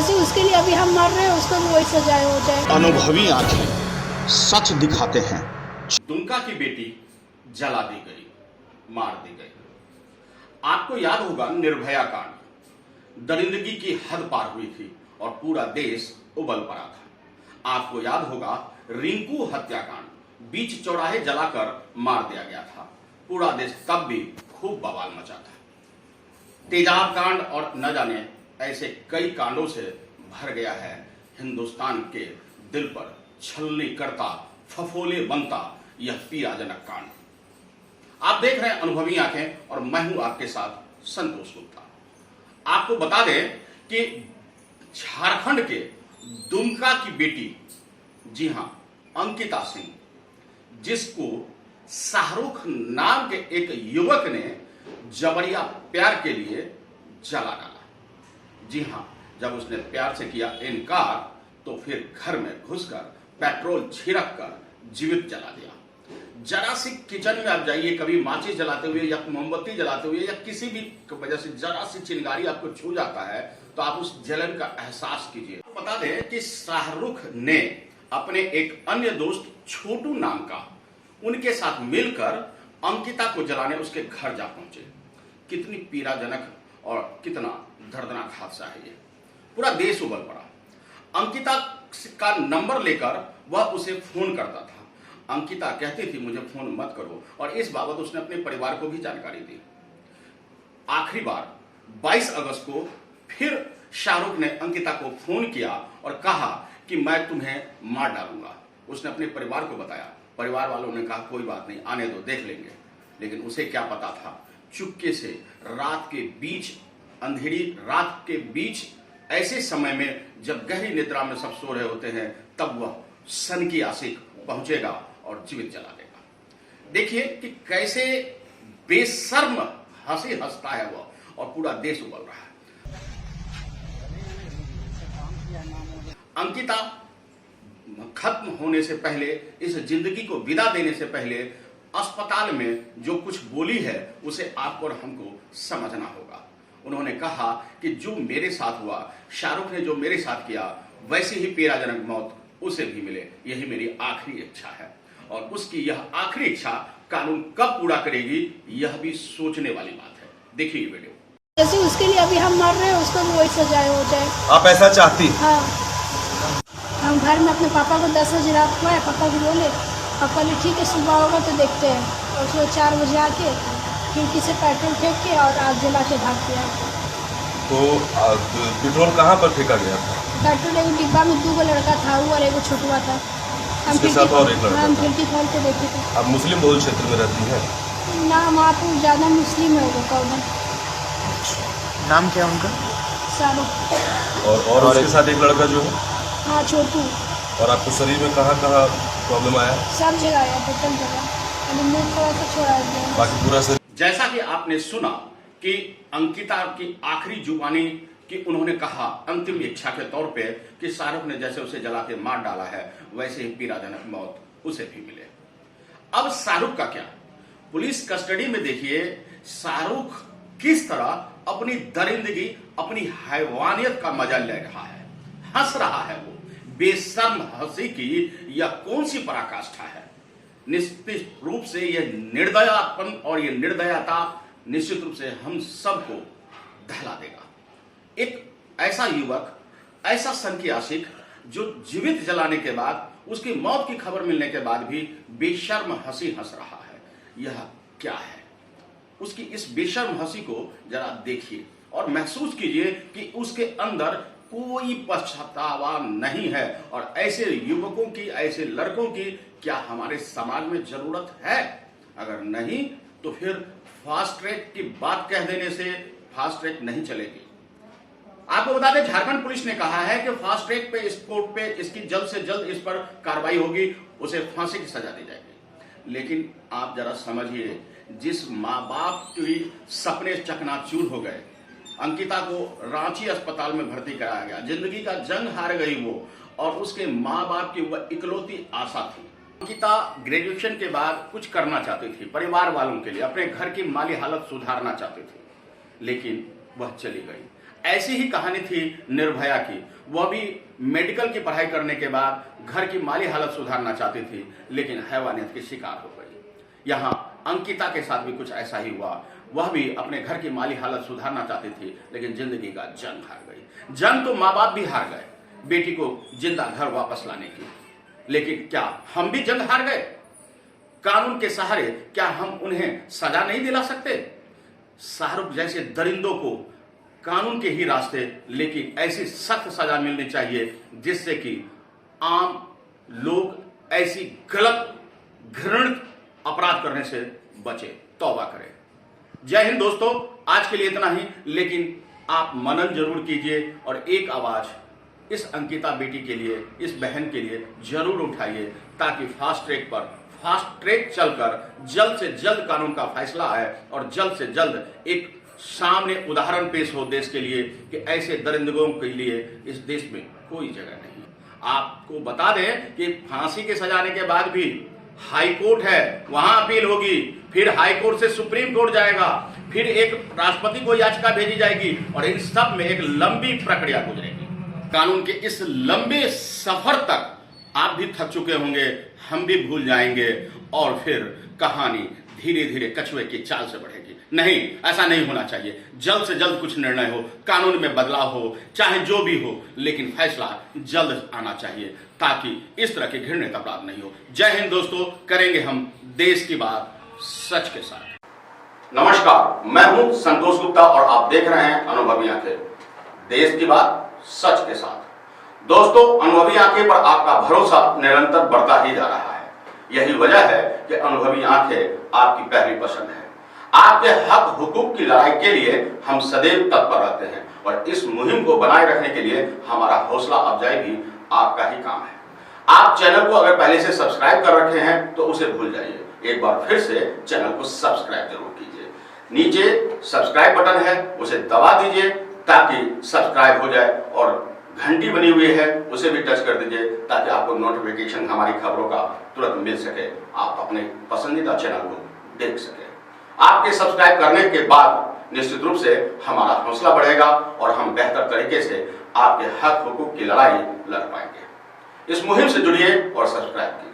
जैसे उसके लिए अभी हम मर रहे हैं, उसको भी वही सजाए हो जाए। अनुभवी आंखें सच दिखाते हैं। दुमका की बेटी जला दी गई, मार दी गई। आपको याद होगा निर्भया कांड, दरिंदगी की हद पार हुई थी और पूरा देश उबल पड़ा था। आपको याद होगा रिंकू हत्याकांड, बीच चौराहे जलाकर मार दिया गया था। पूरा देश तब भी खूब बवाल मचा था। तेजाब कांड और न जाने ऐसे कई कांडों से भर गया है हिंदुस्तान के दिल पर छलनी करता, फफोले बनता यह पीड़ाजनक कांड। आप देख रहे हैं अनुभवी आंखें और मैं हूं आपके साथ संतोष गुप्ता। आपको बता दें कि झारखंड के दुमका की बेटी, जी हां अंकिता सिंह, जिसको शाहरुख नाम के एक युवक ने जबरिया प्यार के लिए जला डाला। जी हां, जब उसने प्यार से किया इनकार तो फिर घर में घुसकर पेट्रोल छिड़क कर जीवित जला दिया। जरा सी किचन में आप जाइए, कभी माचिस जलाते हुए या मोमबत्ती जलाते हुए या किसी भी वजह से जरा सी चिंगारी आपको छू जाता है तो आप उस जलन का एहसास कीजिए। बता दें कि शाहरुख ने अपने एक अन्य दोस्त छोटू नाम का, उनके साथ मिलकर अंकिता को जलाने उसके घर जा पहुंचे। कितनी पीड़ाजनक और कितना दर्दनाक हादसा है ये। पूरा देश उबल पड़ा। अंकिता का नंबर लेकर वह उसे फोन करता था। अंकिता कहती थी मुझे फोन मत करो, और इस बाबत उसने अपने परिवार को भी जानकारी दी। आखिरी बार 22 अगस्त को फिर शाहरुख ने अंकिता को फोन किया और कहा कि मैं तुम्हें मार डालूंगा। उसने अपने परिवार को बताया। परिवार वालों ने कहा कोई बात नहीं, आने दो, देख लेंगे। लेकिन उसे क्या पता था, चुपके से रात के बीच, अंधेरी रात के बीच, ऐसे समय में जब गहरी निद्रा में सब सो रहे होते हैं, तब वह सन की आशिक पहुंचेगा और जीवित जला देगा। देखिए कि कैसे बेशर्म हंसी हंसता है वह, और पूरा देश उबल रहा है। अंकिता खत्म होने से पहले, इस जिंदगी को विदा देने से पहले, अस्पताल में जो कुछ बोली है उसे आपको और हमको समझना होगा। उन्होंने कहा कि जो मेरे साथ हुआ, शाहरुख ने जो मेरे साथ किया, वैसे ही पीड़ाजनक मौत उसे भी मिले, यही मेरी आखिरी इच्छा है। और उसकी यह आखिरी इच्छा कानून कब पूरा करेगी, यह भी सोचने वाली बात है। देखिए ये वीडियो। जैसे उसके लिए अभी हम मर रहे हैं, उसको भी वही सजाए हो जाए। आप ऐसा चाहती? हाँ, हम घर में अपने पापा को 10 बजे रात को आए, पापा को बोले, पापा ने ठीक है सुबह होगा तो देखते हैं। और उसको 4 बजे आके खिड़की से पेट्रोल फेंक के और आग जला के भाग गया। तो पेट्रोल कहाँ पर फेंका गया था? पेट्रोल एक डिब्बा में 2 लड़का था, वो और एक छोटुआ था। हम उसके साथ और एक लड़का हम था। खिड़की खोल के देखे थे। आप मुस्लिम बहुल क्षेत्र में रहती हैं? ना, वहाँ पर ज़्यादा मुस्लिम है वो कौन। नाम क्या है उनका? शाहरुख। और उसके साथ एक लड़का जो है? हाँ, छोटू। और आपको शरीर में कहाँ कहाँ प्रॉब्लम आया? सब जगह आया, टोटल जगह। अभी मुँह थोड़ा सा छोड़ा दिया। बाकी पूरा शरीर? जैसा कि आपने सुना कि अंकिता की आखिरी जुबानी कि उन्होंने कहा अंतिम इच्छा के तौर पे कि शाहरुख ने जैसे उसे जला के मार डाला है, वैसे ही पीड़ाजनक मौत उसे भी मिले। अब शाहरुख का क्या? पुलिस कस्टडी में देखिए शाहरुख किस तरह अपनी दरिंदगी, अपनी हैवानियत का मजा ले रहा है, हंस रहा है। वो बेशर्म हंसी की यह कौन सी पराकाष्ठा है। निश्चित रूप से यह निर्दयापन और यह निर्दयता निश्चित रूप से हम सबको दहला देगा। एक ऐसा युवक, ऐसा सन की आशिक जो जीवित जलाने के बाद, उसकी मौत की खबर मिलने के बाद भी बेशर्म हंसी हंस रहा है, यह क्या है? उसकी इस बेशर्म हंसी को जरा देखिए और महसूस कीजिए कि उसके अंदर कोई पछतावा नहीं है। और ऐसे युवकों की, ऐसे लड़कों की क्या हमारे समाज में जरूरत है? अगर नहीं तो फिर फास्ट ट्रैक की बात कह देने से फास्ट ट्रैक नहीं चलेगी। आपको बता दें झारखंड पुलिस ने कहा है कि फास्ट ट्रैक पे, इस कोर्ट पे इसकी जल्द से जल्द इस पर कार्रवाई होगी, उसे फांसी की सजा दी जाएगी। लेकिन आप जरा समझिए, जिस माँ बाप के सपने चकनाचूर हो गए, अंकिता को रांची अस्पताल में भर्ती कराया गया, जिंदगी का जंग हार गई वो, और उसके माँ बाप की वह इकलौती आशा थी। अंकिता ग्रेजुएशन के बाद कुछ करना चाहती थी, परिवार वालों के लिए, अपने घर की माली हालत सुधारना चाहती थी, लेकिन वह चली गई। ऐसी ही कहानी थी निर्भया की। वह भी मेडिकल की पढ़ाई करने के बाद घर की माली हालत सुधारना चाहती थी, लेकिन हैवानियत की शिकार हो गई। यहाँ अंकिता के साथ भी कुछ ऐसा ही हुआ। वह भी अपने घर की माली हालत सुधारना चाहती थी, लेकिन जिंदगी का जंग हार गई। जंग तो माँ बाप भी हार गए बेटी को जिंदा घर वापस लाने की, लेकिन क्या हम भी जंग हार गए? कानून के सहारे क्या हम उन्हें सजा नहीं दिला सकते? शाहरुख जैसे दरिंदों को कानून के ही रास्ते, लेकिन ऐसी सख्त सजा मिलनी चाहिए जिससे कि आम लोग ऐसी गलत घृणित अपराध करने से बचे, तौबा करें। जय हिंद दोस्तों, आज के लिए इतना ही, लेकिन आप मनन जरूर कीजिए और एक आवाज इस अंकिता बेटी के लिए, इस बहन के लिए जरूर उठाइए, ताकि फास्ट ट्रैक चलकर जल्द से जल्द कानून का फैसला आए और जल्द से जल्द एक सामने उदाहरण पेश हो देश के लिए कि ऐसे दरिंदों के लिए इस देश में कोई जगह नहीं। आपको बता दें कि फांसी के सजाने के बाद भी हाई कोर्ट है, वहां अपील होगी, फिर हाई कोर्ट से सुप्रीम कोर्ट जाएगा, फिर एक राष्ट्रपति को याचिका भेजी जाएगी और इन सब में एक लंबी प्रक्रिया गुजरेगी। कानून के इस लंबे सफर तक आप भी थक चुके होंगे, हम भी भूल जाएंगे और फिर कहानी धीरे धीरे कछुए की चाल से बढ़ेगी। नहीं, ऐसा नहीं होना चाहिए। जल्द से जल्द कुछ निर्णय हो, कानून में बदलाव हो, चाहे जो भी हो, लेकिन फैसला जल्द आना चाहिए ताकि इस तरह के घृणित अपराध नहीं हो। जय हिंद दोस्तों, करेंगे हम देश की बात सच के साथ। नमस्कार, मैं हूं संतोष गुप्ता और आप देख रहे हैं अनुभवी आंखें, देश की बात सच के साथ। दोस्तों, अनुभवी आंखें पर आपका भरोसा निरंतर बढ़ता ही जा रहा है। यही वजह है कि अनुभवी आंखें आपकी पहली पसंद है। आपके हक हुकूक की लड़ाई के लिए हम सदैव तत्पर रहते हैं और इस मुहिम को बनाए रखने के लिए हमारा हौसला अफजाई भी आपका ही काम है। आप चैनल को अगर पहले से सब्सक्राइब कर रखे हैं तो उसे भूल जाइए, एक बार फिर से चैनल को सब्सक्राइब जरूर कीजिए। नीचे सब्सक्राइब बटन है, उसे दबा दीजिए ताकि सब्सक्राइब हो जाए और घंटी बनी हुई है उसे भी टच कर दीजिए ताकि आपको नोटिफिकेशन हमारी खबरों का तुरंत मिल सके, आप अपने पसंदीदा चैनल को देख सके। आपके सब्सक्राइब करने के बाद निश्चित रूप से हमारा हौसला बढ़ेगा और हम बेहतर तरीके से आपके हक हुकूक की लड़ाई लड़ पाएंगे। इस मुहिम से जुड़िए और सब्सक्राइब कीजिए।